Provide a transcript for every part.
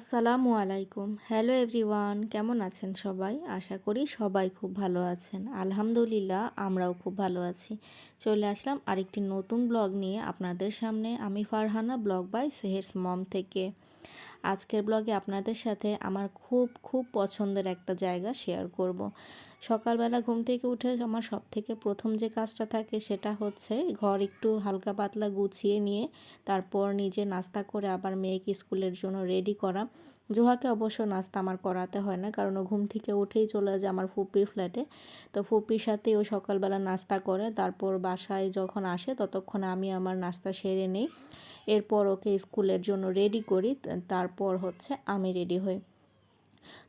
আসসালামু আলাইকুম। Hello everyone, কেমন আছেন সবাই? আশা করি সবাই খুব ভালো আছেন। আলহামদুলিল্লাহ আমরাও খুব ভালো আছি। চলে আসলাম আরেকটি নতুন ব্লগ নিয়ে আপনাদের সামনে। আমি ফারহানা, ব্লগ বাই সেহেরস মম থেকে। আজকের ব্লগে আপনাদের সাথে আমার খুব খুব পছন্দের একটা জায়গা শেয়ার করব। সকালবেলা ঘুম থেকে উঠে আমার সবথেকে প্রথম যে কাজটা থাকে সেটা হচ্ছে ঘর একটু হালকা পাতলা গুছিয়ে নিয়ে তারপর নিজে নাস্তা করে আবার মেয়েকে স্কুলের জন্য রেডি করা। জোহাকে অবশ্য নাস্তা আমার করাতে হয় না, কারণ ও ঘুম থেকে উঠেই চলে যায় আমার ফুপির ফ্ল্যাটে। তো ফুপির সাথে ও সকালবেলা নাস্তা করে, তারপর বাসায় যখন আসে ততক্ষণ আমি আমার নাস্তা সেরে নিই। এরপর ওকে স্কুলের জন্য রেডি করি, তারপর হচ্ছে আমি রেডি হই।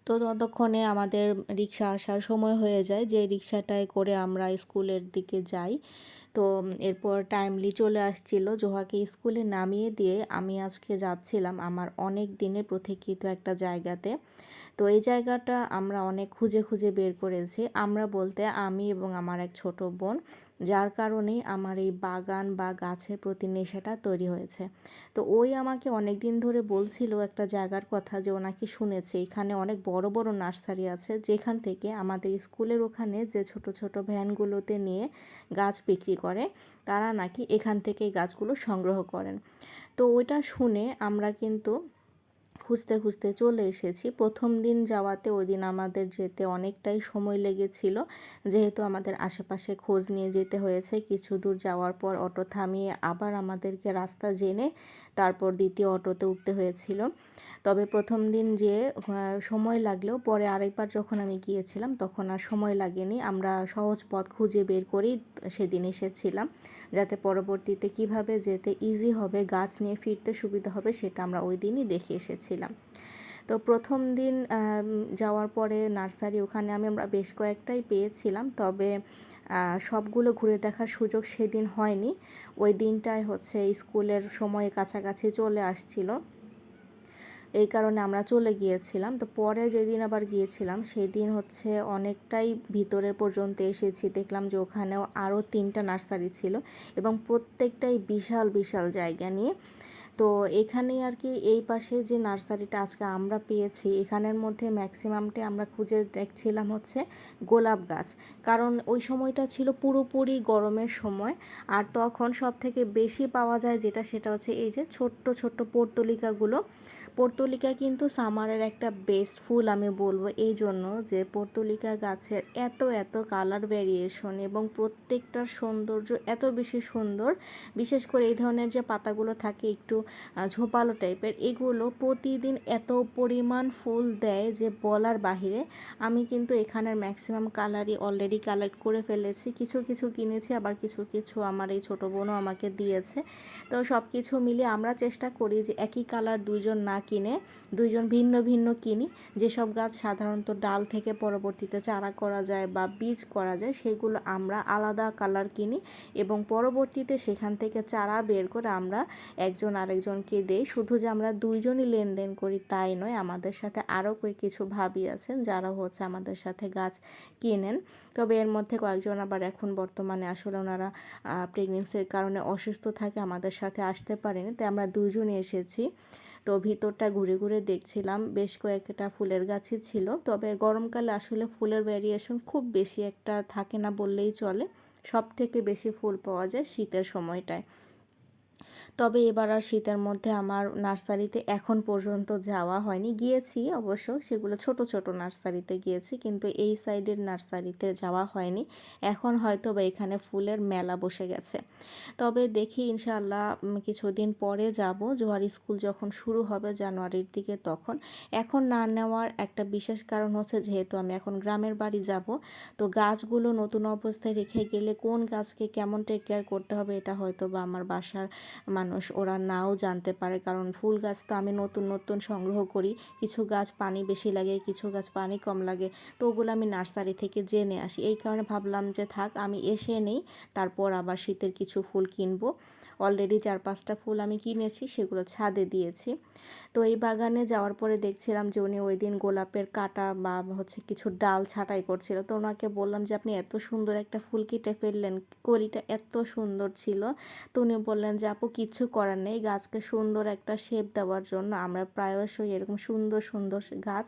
তো ততক্ষণে আমাদের রিক্সা আসার সময় হয়ে যায়, যে রিক্সাটায় করে আমরা স্কুলের দিকে যাই। তো এরপর টাইমলি চলে আসছিল। জোহাকে স্কুলে নামিয়ে দিয়ে আমি আজকে যাচ্ছিলাম আমার অনেক দিনের প্রতীক্ষিত একটা জায়গাতে। তো এই জায়গাটা আমরা অনেক খুঁজে খুঁজে বের করেছি, আমরা বলতে আমি এবং আমার এক ছোট বোন, যার কারণেই আমার এই বাগান বা গাছের প্রতি নেশাটা তৈরি হয়েছে। তো ওই আমাকে অনেক দিন ধরে বলছিল একটা জায়গার কথা, যে ও নাকি শুনেছে এখানে অনেক বড় বড় নার্সারি আছে, যেখান থেকে আমাদের স্কুলের ওখানে যে ছোট ছোট ভ্যানগুলোতে নিয়ে গাছ বিক্রি করে, তারা নাকি এখান থেকেই গাছগুলো সংগ্রহ করেন। তো ওইটা শুনে আমরা কিন্তু খুঁজতে খুঁজতে চলে এসেছি। প্রথম দিন যাওয়াতে ওই দিন আমাদের যেতে অনেকটাই সময় লেগেছিল, যেহেতু আমাদের আশেপাশে খোঁজ নিয়ে যেতে হয়েছে। কিছু দূর যাওয়ার পর অটো থামিয়ে আবার আমাদেরকে রাস্তা জেনে তারপর দ্বিতীয় অটোতে উঠতে হয়েছিল। তবে প্রথম দিন যে সময় লাগলেও পরে আরেকবার যখন আমি গিয়েছিলাম তখন আর সময় লাগেনি। আমরা সহজ পথ খুঁজে বের করেই সেদিন এসেছিলাম, যাতে পরবর্তীতে কিভাবে যেতে ইজি হবে, গাছ নিয়ে ফিরতে সুবিধা হবে, সেটা আমরা ওই দিনই দেখে এসেছিলাম। তো প্রথম দিন যাওয়ার পরে নার্সারি ওখানে আমরা বেশ কয়েকটাই পেয়েছিলাম, তবে সবগুলো ঘুরে দেখার সুযোগ সেদিন হয়নি। ওই দিনটায় হচ্ছে স্কুলের সময় কাছাকাছি চলে আসছিল, এই কারণে আমরা চলে গিয়েছিলাম। তো পরে যেদিন আবার গিয়েছিলাম সেই দিন হচ্ছে অনেকটাই ভিতরে পর্যন্ত এসেছি, দেখলাম যে ওখানেও আরও 3টা নার্সারি ছিল এবং প্রত্যেকটাই বিশাল বিশাল জায়গা নিয়ে। তো এখানেই আর কি এই পাশে যে নার্সারিটা আজকে আমরা পেয়েছি, এখানের মধ্যে ম্যাক্সিমামটাই আমরা খুঁজে দেখছিলাম হচ্ছে গোলাপ গাছ, কারণ ওই সময়টা ছিল পুরোপুরি গরমের সময়। আর তখন সব থেকে বেশি পাওয়া যায় যেটা, সেটা হচ্ছে এই যে ছোট্ট ছোট্ট পর্তুলিকাগুলো। পর্তুলিকা কিন্তু সামারের একটা বেস্ট ফুল আমি বলবো, এই জন্য যে পর্তুলিকা গাছের এত এত কালার ভ্যারিয়েশন এবং প্রত্যেকটার সৌন্দর্য এত বেশি সুন্দর। বিশেষ করে এই ধরনের যে পাতাগুলো থাকে একটু ঝোপালো টাইপের, এগুলো প্রতিদিন এত পরিমাণ ফুল দেয় যে বলার বাহিরে। আমি কিন্তু এখানের ম্যাক্সিমাম কালারই অলরেডি কালেক্ট করে ফেলেছি, কিছু কিছু কিনেছি, আবার কিছু কিছু আমার এই ছোটো বোনও আমাকে দিয়েছে। তো সব কিছু মিলিয়ে আমরা চেষ্টা করি যে একই কালার দুইজন না কিনে দুইজন ভিন্ন ভিন্ন কিনি। যেসব গাছ সাধারণত ডাল থেকে পরবর্তীতে চারা করা যায় বা বীজ করা যায়, সেগুলো আমরা আলাদা কালার কিনি এবং পরবর্তীতে সেখান থেকে চারা বের করে আমরা একজন আরেকজনকে দেই। শুধু যে আমরা দুইজনই লেনদেন করি তাই নয়, আমাদের সাথে আরও কিছু ভাবি আছেন যারা হচ্ছে আমাদের সাথে গাছ কিনেন। তবে এর মধ্যে কয়েকজন আবার এখন বর্তমানে আসলে ওনারা প্রেগনেন্সির কারণে অসুস্থ থাকে, আমাদের সাথে আসতে পারেনি, তাই আমরা দুজনই এসেছি। তো ভিতরটা ঘুরে ঘুরে দেখছিলাম, বেশ কয়েকটা ফুলের গাছই ছিল। তবে গরমকালে আসলে ফুলের ভ্যারিয়েশন খুব বেশি একটা থাকে না বললেই চলে, সব থেকে বেশি ফুল পাওয়া যায় শীতের সময়টায়। তবে এবার আর শীতের মধ্যে আমার নার্সারিতে এখন পর্যন্ত যাওয়া হয়নি, গিয়েছি অবশ্য, সেগুলো ছোট ছোট নার্সারিতে গিয়েছি, কিন্তু এই সাইডের নার্সারিতে যাওয়া হয়নি। এখন হয়তো বা এখানে ফুলের মেলা বসে গেছে। তবে দেখি ইনশাআল্লাহ কিছুদিন পরে যাব, জোয়ার স্কুল যখন শুরু হবে জানুয়ারির দিকে তখন। এখন না নেওয়ার একটা বিশেষ কারণ হচ্ছে, যেহেতু আমি এখন গ্রামের বাড়ি যাব, তো গাছগুলো নতুন অবস্থায় রেখে গেলে কোন গাছকে কেমন টেক কেয়ার করতে হবে এটা হয়তো বা আমার বাসার মানুষ ওরা নাও জানতে পারে, কারণ ফুল গাছ তো আমি নতুন নতুন সংগ্রহ করি। কিছু গাছ পানি বেশি লাগে, কিছু গাছ পানি কম লাগে, তো ওগুলো আমি নার্সারি থেকে জেনে আসি। এই কারণে ভাবলাম যে থাক আমি এসে নেই, তারপর আবার শীতের কিছু ফুল কিনবো। অলরেডি 4-5টা ফুল আমি কিনেছি, সেগুলো ছাদে দিয়েছি। তো এই বাগানে যাওয়ার পরে দেখছিলাম যে উনি ওই দিন গোলাপের কাঁটা বা হচ্ছে কিছু ডাল ছাঁটাই করছিল। তো ওনাকে বললাম যে আপনি এত সুন্দর একটা ফুল কেটে ফেললেন, কলিটা এত সুন্দর ছিল। তো উনি বললেন যে আপু কিচ্ছু করার নেই, গাছকে সুন্দর একটা শেপ দেওয়ার জন্য আমরা প্রায়শই এরকম সুন্দর সুন্দর গাছ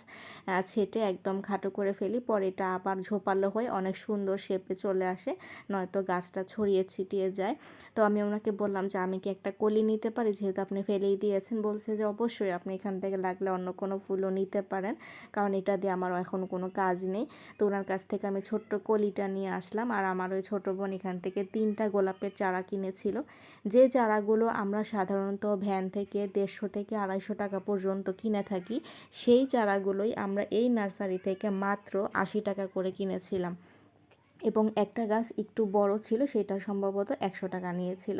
ছেটে একদম খাটো করে ফেলি, পরে এটা আবার ঝোপালো হয়ে অনেক সুন্দর শেপে চলে আসে, নয়তো গাছটা ছড়িয়ে ছিটিয়ে যায়। তো আমি ওনাকে বললাম যে আমি কি একটা কলি নিতে পারি, যেহেতু আপনি ফেলেই দিয়েছেন। বলছে যে অবশ্যই, আপনি এখান থেকে লাগলে অন্য কোনো ফুলও নিতে পারেন, কারণ এটা দিয়ে আমার এখন কোনো কাজ নেই। তো ওনার কাছ থেকে আমি ছোট্ট কলিটা নিয়ে আসলাম, আর আমার ওই ছোটো বোন এখান থেকে 3টা গোলাপের চারা কিনেছিল। যে চারাগুলো আমরা সাধারণত ভ্যান থেকে 150 থেকে 250 টাকা পর্যন্ত কিনে থাকি, সেই চারাগুলোই আমরা এই নার্সারি থেকে মাত্র 80 টাকা করে কিনেছিলাম। এবং একটা গাছ একটু বড় ছিল, সেটা সম্ভবত 100 টাকা নিয়েছিল।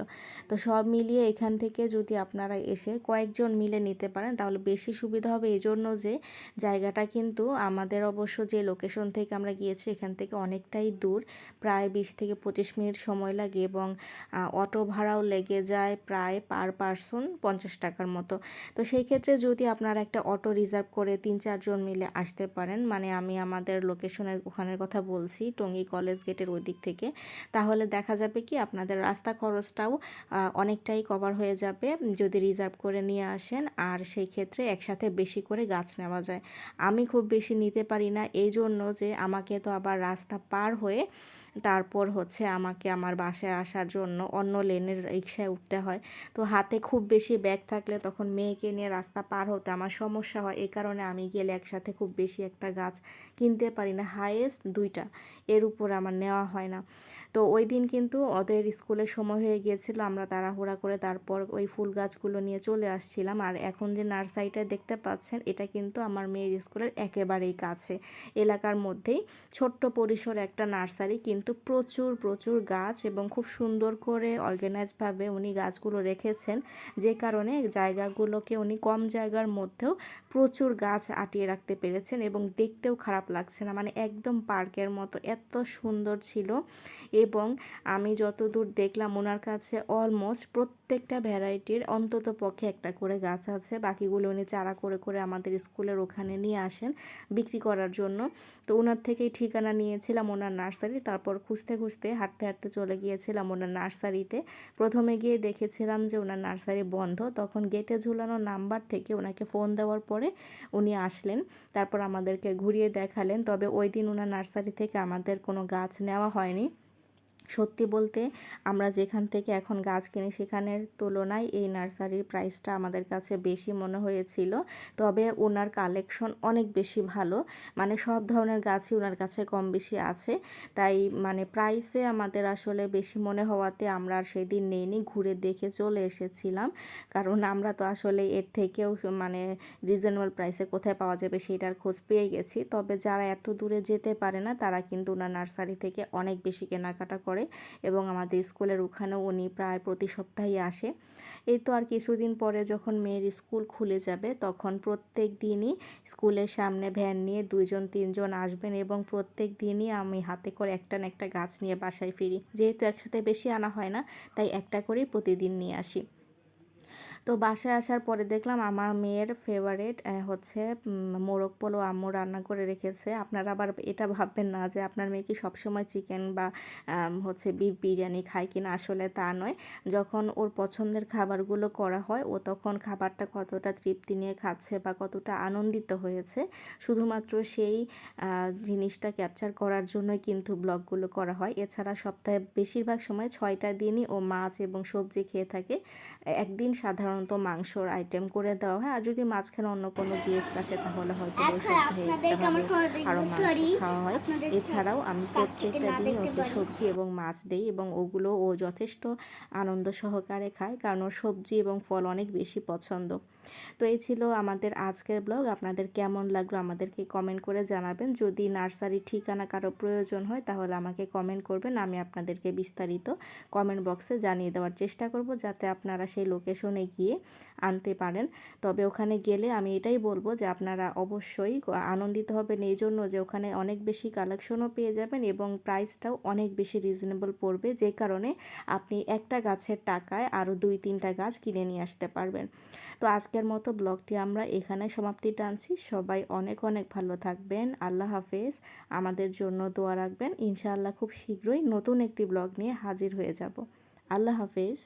তো সব মিলিয়ে এখান থেকে যদি আপনারা এসে কয়েকজন মিলে নিতে পারেন তাহলে বেশি সুবিধা হবে, এই জন্য যে জায়গাটা কিন্তু আমাদের অবশ্য যে লোকেশন থেকে আমরা গিয়েছি এখান থেকে অনেকটাই দূর, প্রায় 20 থেকে 25 মিনিট সময় লাগে, এবং অটো ভাড়াও লেগে যায় প্রায় পার পারসন 50 টাকার মতো। তো সেই ক্ষেত্রে যদি আপনারা একটা অটো রিজার্ভ করে 3-4 জন মিলে আসতে পারেন, মানে আমি আমাদের লোকেশনের ওখানের কথা বলছি, টঙ্গী কলেজ গেটের ওই দিক থেকে, তাহলে দেখা যাবে কি আপনাদের রাস্তা খরচটাও অনেকটাই কভার হয়ে যাবে যদি রিজার্ভ করে নিয়ে আসেন, আর সেই ক্ষেত্রে একসাথে বেশি করে গাছ নেওয়া যায়। আমি খুব বেশি নিতে পারি না, এই জন্য যে আমাকে তো আবার রাস্তা পার হয়ে তারপর হচ্ছে আমাকে আমার বাসায় আসার জন্য অন্য লেনের রিক্সায় উঠতে হয়। তো হাতে খুব বেশি ব্যাগ থাকলে তখন মেয়েকে নিয়ে রাস্তা পার হতে আমার সমস্যা হয়, এই কারণে আমি গেলে একসাথে খুব বেশি একটা গাছ কিনতে পারি না, হাইয়েস্ট 2টা, এর উপর আমার নেওয়া হয় না। তো ওই দিন কিন্তু ওদের স্কুলের সময় হয়ে গিয়েছিল, আমরা তাড়াহুড়া করে তারপর ওই ফুল গাছগুলো নিয়ে চলে আসছিলাম। আর এখন যে নার্সারিটা দেখতে পাচ্ছেন, এটা কিন্তু আমার মেয়ের স্কুলের একেবারেই কাছে, এলাকার মধ্যেই ছোট্ট পরিসরে একটা নার্সারি, কিন্তু প্রচুর প্রচুর গাছ এবং খুব সুন্দর করে অর্গানাইজভাবে উনি গাছগুলো রেখেছেন, যে কারণে জায়গাগুলোকে উনি কম জায়গার মধ্যেও প্রচুর গাছ আটিয়ে রাখতে পেরেছেন, এবং দেখতেও খারাপ লাগছে না, মানে একদম পার্কের মতো এত সুন্দর ছিল। এবং আমি যতদূর দেখলাম ওনার কাছে অলমোস্ট প্রত্যেকটা ভ্যারাইটির অন্তত পক্ষে একটা করে গাছ আছে, বাকিগুলো উনি চারা করে করে আমাদের স্কুলের ওখানে নিয়ে আসেন বিক্রি করার জন্য। তো ওনার থেকেই ঠিকানা নিয়েছিলাম ওনার নার্সারি, তারপর খুঁজতে খুঁজতে হাঁটতে হাঁটতে চলে গিয়েছিলাম ওনার নার্সারিতে। প্রথমে গিয়ে দেখেছিলাম যে ওনার নার্সারি বন্ধ, তখন গেটে ঝুলানো নাম্বার থেকে ওনাকে ফোন দেওয়ার পরে উনি আসলেন, তারপর আমাদেরকে ঘুরিয়ে দেখালেন। তবে ওই দিন ওনার নার্সারি থেকে আমাদের কোনো গাছ নেওয়া হয়নি। সত্যি বলতে আমরা যেখান থেকে এখন গাছ কিনি সেখানের তুলনায় এই নার্সারির প্রাইসটা আমাদের কাছে বেশি মনে হয়েছিল। তবে ওনার কালেকশন অনেক বেশি ভালো, মানে সব ধরনের গাছই ওনার কাছে কম বেশি আছে, তাই মানে প্রাইসে আমাদের আসলে বেশি মনে হওয়াতে আমরা আর সেদিন নেইনি, ঘুরে দেখে চলে এসেছিলাম। কারণ আমরা তো আসলে এর থেকেও মানে রিজনেবল প্রাইসে কোথায় পাওয়া যাবে সেটার খোঁজ পেয়ে গেছি। তবে যারা এত দূরে যেতে পারে না তারা কিন্তু ওনার নার্সারি থেকে অনেক বেশি কেনাকাটা করে, এবং আমাদের স্কুলের ওখানেও উনি প্রায় প্রতি সপ্তাহেই আসে। এই তো আর কিছুদিন পরে যখন মেয়ের স্কুল খুলে যাবে তখন প্রত্যেক দিনই স্কুলের সামনে ভ্যান নিয়ে 2-3 জন আসবেন, এবং প্রত্যেক দিনই আমি হাতে করে একটা না একটা গাছ নিয়ে বাসায় ফিরি, যেহেতু একসাথে বেশি আনা হয় না তাই একটা করেই প্রতিদিন নিয়ে আসি। তো বাসায় আসার পরে দেখলাম আমার মেয়ের ফেভারিট হচ্ছে মোরগ পোলাও আম্মু রান্না করে রেখেছে। আপনারা আবার এটা ভাববেন না যে আপনার মেয়ে কি সবসময় চিকেন বা হচ্ছে বিফ বিরিয়ানি খায় কিনা, আসলে তা নয়। যখন ওর পছন্দের খাবারগুলো করা হয় ও তখন খাবারটা কতটা তৃপ্তি নিয়ে খাচ্ছে বা কতটা আনন্দিত হয়েছে, শুধুমাত্র সেই জিনিসটা ক্যাপচার করার জন্যই কিন্তু ব্লগগুলো করা হয়। এছাড়া সপ্তাহে বেশিরভাগ সময় 6টা দিনই ও মাছ এবং সবজি খেয়ে থাকে, একদিন সাধারণত মাংসর আইটেম করে দেওয়া হয়, আর যদি মাঝখানে অন্য কোনো গেস্ট আসে তাহলে হয়তো ওই সপ্তাহে এক্সট্রাভাবে আরও মাংস খাওয়া হয়। এছাড়াও আমি প্রত্যেকটা দিনই ওকে সবজি এবং মাছ দিই, এবং ওগুলো ও যথেষ্ট আনন্দ সহকারে খায়, কারণ ওর সবজি এবং ফল অনেক বেশি পছন্দ। তো এই ছিল আমাদের আজকের ব্লগ। আপনাদের কেমন লাগলো আমাদেরকে কমেন্ট করে জানাবেন। যদি নার্সারির ঠিকানা কারো প্রয়োজন হয় তাহলে আমাকে কমেন্ট করবেন, আমি আপনাদেরকে বিস্তারিত কমেন্ট বক্সে জানিয়ে দেওয়ার চেষ্টা করব, যাতে আপনারা সেই লোকেশনে গিয়ে গিয়ে আনতে পারেন। তবে ওখানে গেলে আমি এটাই বলবো যে আপনারা অবশ্যই আনন্দিত হবেন এই জন্য যে ওখানে অনেক বেশি কালেকশনও পেয়ে যাবেন এবং প্রাইসটাও অনেক বেশি রিজনেবল পড়বে, যে কারণে আপনি একটা গাছের টাকায় আরও 2-3টা গাছ কিনে নিয়ে আসতে পারবেন। তো আজকের মতো ব্লগটি আমরা এখানে সমাপ্তি টানছি। সবাই অনেক অনেক ভালো থাকবেন। আল্লাহ হাফেজ। আমাদের জন্য দোয়া রাখবেন। ইনশাআল্লাহ খুব শীঘ্রই নতুন একটি ব্লগ নিয়ে হাজির হয়ে যাব। আল্লাহ হাফেজ।